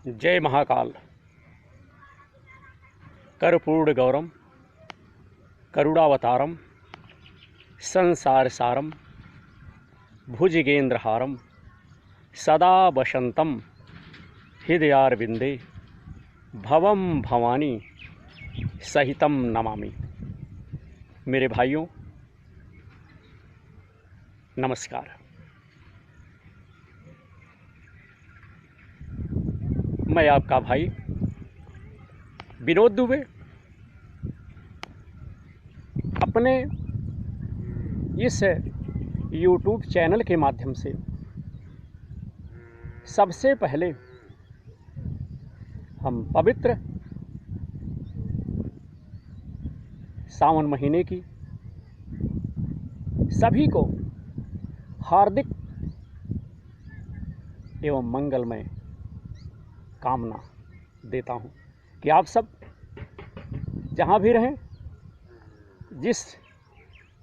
जय महाकाल। कर्पूर गौरम करुणावतारम संसार सारम भुजगेंद्रहारम सदा वसंतम हृदयारविंदे भवम भवानी सहितम नमामि। मेरे भाइयों नमस्कार। मैं आपका भाई विनोद दुबे अपने इस यूट्यूब चैनल के माध्यम से सबसे पहले हम पवित्र सावन महीने की सभी को हार्दिक एवं मंगलमय कामना देता हूं कि आप सब जहां भी रहें, जिस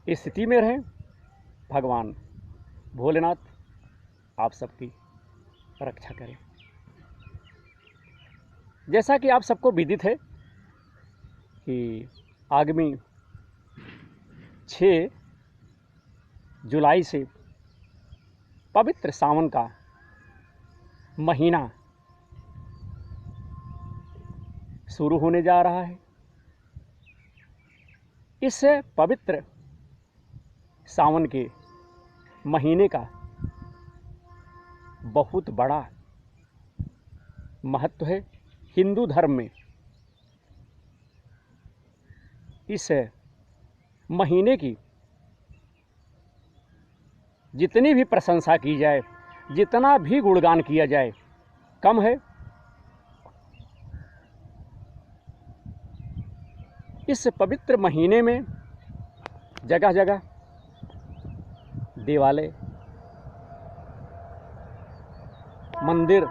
स्थिति में रहें, भगवान भोलेनाथ आप सबकी रक्षा करें। जैसा कि आप सबको विदित है कि आगामी 6 जुलाई से पवित्र सावन का महीना शुरू होने जा रहा है। इस पवित्र सावन के महीने का बहुत बड़ा महत्व है हिंदू धर्म में। इस महीने की जितनी भी प्रशंसा की जाए, जितना भी गुणगान किया जाए, कम है। इस पवित्र महीने में जगह जगह देवालय, मंदिर,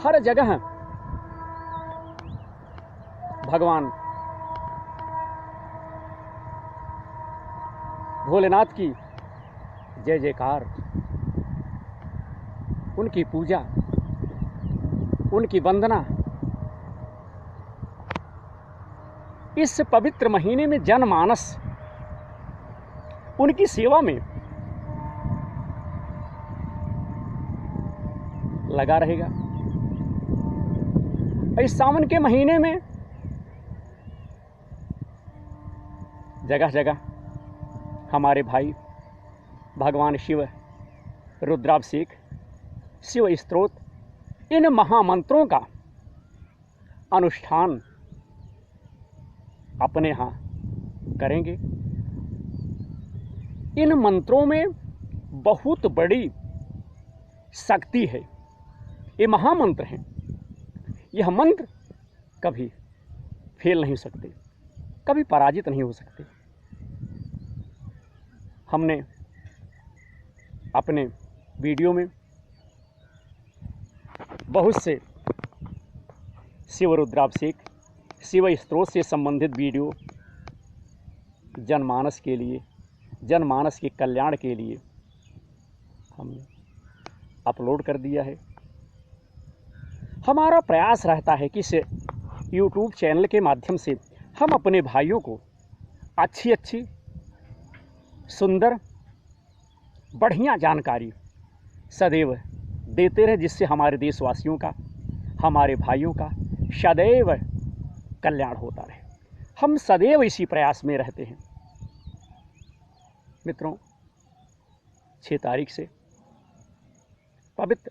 हर जगह भगवान भोलेनाथ की जय जयकार, उनकी पूजा, उनकी वंदना। इस पवित्र महीने में जनमानस उनकी सेवा में लगा रहेगा। इस सावन के महीने में जगह जगह हमारे भाई भगवान शिव रुद्राभिषेक, शिव स्तोत्र, इन महामंत्रों का अनुष्ठान अपने यहाँ करेंगे। इन मंत्रों में बहुत बड़ी शक्ति है। ये महामंत्र हैं। यह मंत्र कभी फेल नहीं हो सकते, कभी पराजित नहीं हो सकते। हमने अपने वीडियो में बहुत से शिव रुद्राभिषेक, शिव स्तोत्र से संबंधित वीडियो जनमानस के लिए, जनमानस के कल्याण के लिए हमने अपलोड कर दिया है। हमारा प्रयास रहता है कि इस यूट्यूब चैनल के माध्यम से हम अपने भाइयों को अच्छी अच्छी सुंदर बढ़िया जानकारी सदैव देते रहे, जिससे हमारे देशवासियों का, हमारे भाइयों का सदैव कल्याण होता रहे। हम सदैव इसी प्रयास में रहते हैं। मित्रों, 6 तारीख से पवित्र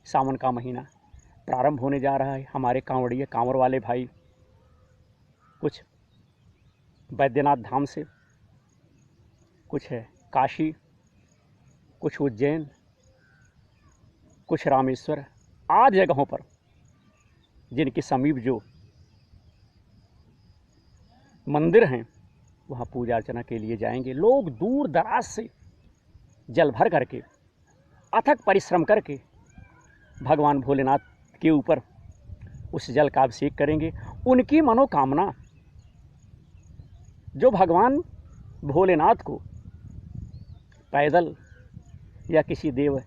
सावन का महीना प्रारंभ होने जा रहा है। हमारे कांवड़िए, कांवर वाले भाई कुछ बैद्यनाथ धाम से, कुछ है काशी, कुछ उज्जैन, कुछ रामेश्वर, आदि जगहों पर जिनके समीप जो मंदिर हैं वहाँ पूजा अर्चना के लिए जाएंगे। लोग दूर दराज से जल भर करके, अथक परिश्रम करके भगवान भोलेनाथ के ऊपर उस जल का अभिषेक करेंगे। उनकी मनोकामना जो भगवान भोलेनाथ को पैदल या किसी देव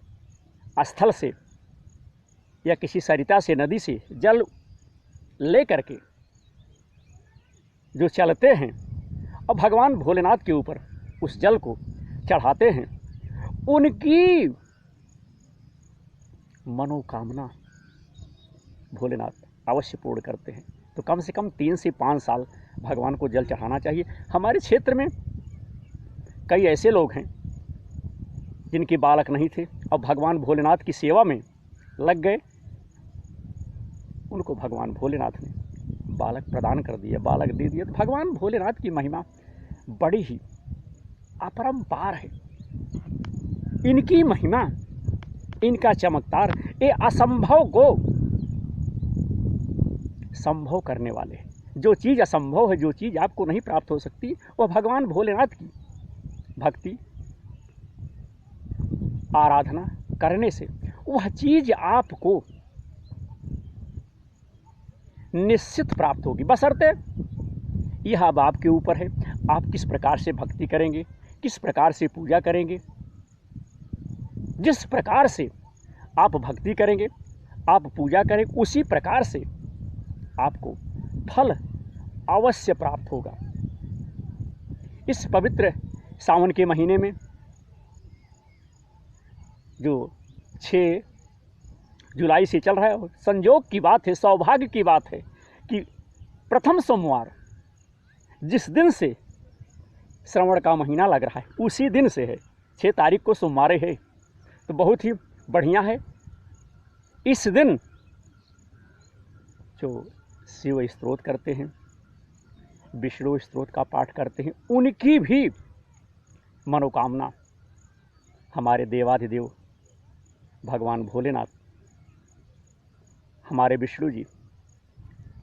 स्थल से या किसी सरिता से, नदी से जल ले करके जो चलते हैं और भगवान भोलेनाथ के ऊपर उस जल को चढ़ाते हैं, उनकी मनोकामना भोलेनाथ अवश्य पूर्ण करते हैं। तो कम से कम 3 से 5 साल भगवान को जल चढ़ाना चाहिए। हमारे क्षेत्र में कई ऐसे लोग हैं जिनके बालक नहीं थे, अब भगवान भोलेनाथ की सेवा में लग गए, उनको भगवान भोलेनाथ ने बालक प्रदान कर दिया, बालक दे दिया। तो भगवान भोलेनाथ की महिमा बड़ी ही अपरंपार है। इनकी महिमा, इनका चमत्कार, ये असंभव को संभव करने वाले हैं। जो चीज़ असंभव है, जो चीज़ आपको नहीं प्राप्त हो सकती, वह भगवान भोलेनाथ की भक्ति आराधना करने से वह चीज़ आपको निश्चित प्राप्त होगी। बशर्ते यह अब आपके ऊपर है, आप किस प्रकार से भक्ति करेंगे, किस प्रकार से पूजा करेंगे। जिस प्रकार से आप भक्ति करेंगे, आप पूजा करें, उसी प्रकार से आपको फल अवश्य प्राप्त होगा। इस पवित्र सावन के महीने में जो 6 जुलाई से चल रहा है, संयोग की बात है, सौभाग्य की बात है कि प्रथम सोमवार जिस दिन से श्रवण का महीना लग रहा है, उसी दिन से है। 6 तारीख को सोमवार है, तो बहुत ही बढ़िया है। इस दिन जो शिव स्तोत्र करते हैं, विष्णु स्तोत्र का पाठ करते हैं, उनकी भी मनोकामना हमारे देवाधिदेव भगवान भोलेनाथ, हमारे विष्णु जी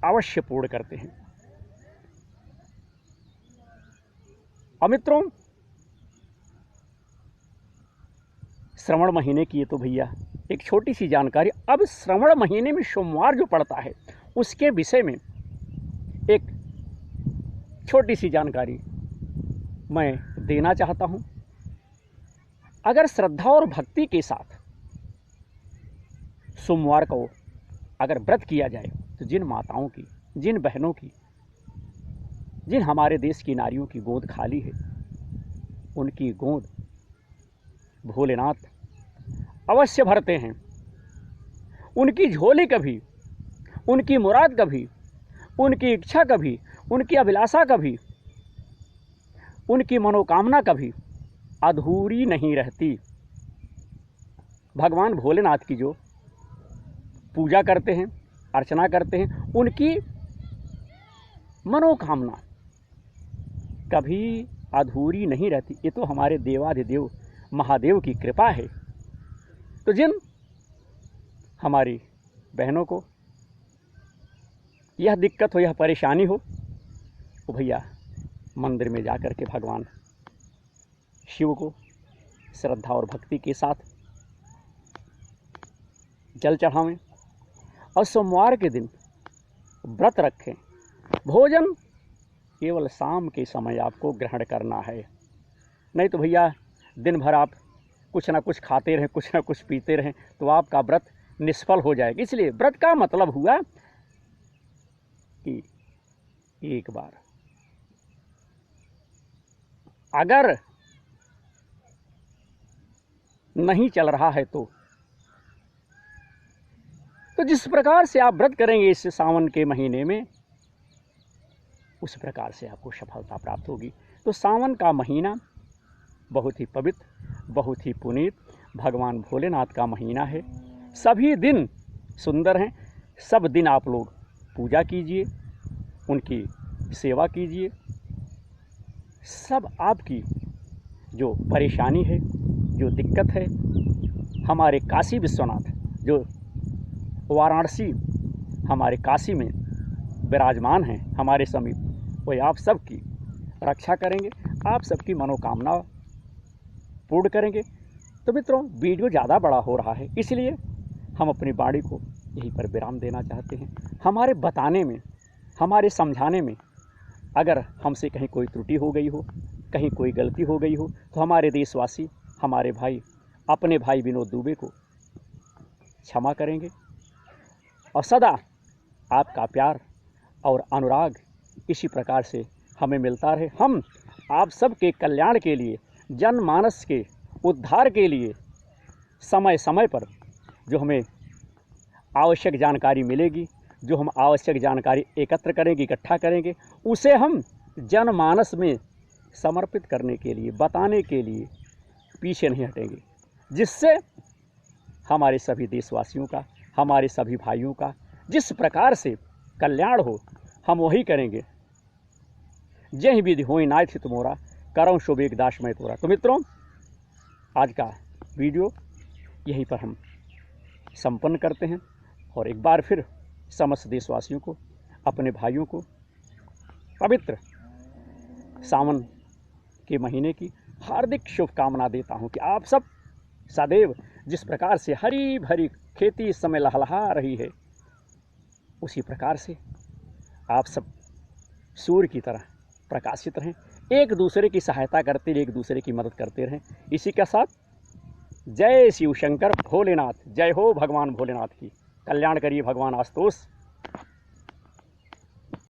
अवश्य पूर्ण करते हैं। और मित्रों, श्रवण महीने की ये तो भैया एक छोटी सी जानकारी। अब श्रवण महीने में सोमवार जो पड़ता है, उसके विषय में एक छोटी सी जानकारी मैं देना चाहता हूँ। अगर श्रद्धा और भक्ति के साथ सोमवार को अगर व्रत किया जाए, तो जिन माताओं की, जिन बहनों की, जिन हमारे देश की नारियों की गोद खाली है, उनकी गोद भोलेनाथ अवश्य भरते हैं। उनकी झोली कभी, उनकी मुराद कभी, उनकी इच्छा कभी, उनकी अभिलाषा कभी, उनकी मनोकामना कभी अधूरी नहीं रहती। भगवान भोलेनाथ की जो पूजा करते हैं, अर्चना करते हैं, उनकी मनोकामना कभी अधूरी नहीं रहती। ये तो हमारे देवाधिदेव महादेव की कृपा है। तो जिन हमारी बहनों को यह दिक्कत हो, यह परेशानी हो, तो भैया मंदिर में जा कर के भगवान शिव को श्रद्धा और भक्ति के साथ जल चढ़ावें और सोमवार के दिन व्रत रखें। भोजन केवल शाम के समय आपको ग्रहण करना है, नहीं तो भैया दिन भर आप कुछ ना कुछ खाते रहें, कुछ ना कुछ पीते रहें, तो आपका व्रत निष्फल हो जाएगा। इसलिए व्रत का मतलब हुआ कि एक बार अगर नहीं चल रहा है तो जिस प्रकार से आप व्रत करेंगे इस सावन के महीने में, उस प्रकार से आपको सफलता प्राप्त होगी। तो सावन का महीना बहुत ही पवित्र, बहुत ही पुनीत भगवान भोलेनाथ का महीना है। सभी दिन सुंदर हैं। सब दिन आप लोग पूजा कीजिए, उनकी सेवा कीजिए। सब आपकी जो परेशानी है, जो दिक्कत है, हमारे काशी विश्वनाथ जो वाराणसी हमारे काशी में विराजमान हैं हमारे समीप, वही आप सबकी रक्षा करेंगे, आप सबकी मनोकामना पूर्ण करेंगे। तो मित्रों, वीडियो ज़्यादा बड़ा हो रहा है, इसलिए हम अपनी वाणी को यहीं पर विराम देना चाहते हैं। हमारे बताने में, हमारे समझाने में अगर हमसे कहीं कोई त्रुटि हो गई हो, कहीं कोई गलती हो गई हो, तो हमारे देशवासी, हमारे भाई, अपने भाई विनोद दुबे को क्षमा करेंगे। और सदा आपका प्यार और अनुराग इसी प्रकार से हमें मिलता रहे। हम आप सबके कल्याण के लिए, जनमानस के उद्धार के लिए समय समय पर जो हमें आवश्यक जानकारी मिलेगी, जो हम आवश्यक जानकारी एकत्र करेंगे, इकट्ठा करेंगे, उसे हम जनमानस में समर्पित करने के लिए, बताने के लिए पीछे नहीं हटेंगे, जिससे हमारे सभी देशवासियों का, हमारे सभी भाइयों का जिस प्रकार से कल्याण हो, हम वही करेंगे। जय विधि होई नाथ हित मोरा, करऊँ शुभ एक दास मैं तोरा। तो मित्रों, आज का वीडियो यहीं पर हम संपन्न करते हैं और एक बार फिर समस्त देशवासियों को, अपने भाइयों को पवित्र सावन के महीने की हार्दिक शुभकामना देता हूं कि आप सब सदैव जिस प्रकार से हरी भरी खेती इस समय लहलहा रही है, उसी प्रकार से आप सब सूर्य की तरह प्रकाशित रहें, एक दूसरे की सहायता करते रहें, एक दूसरे की मदद करते रहें। इसी के साथ जय शिव शंकर भोलेनाथ, जय हो भगवान भोलेनाथ की। कल्याण करिए भगवान आशुतोष।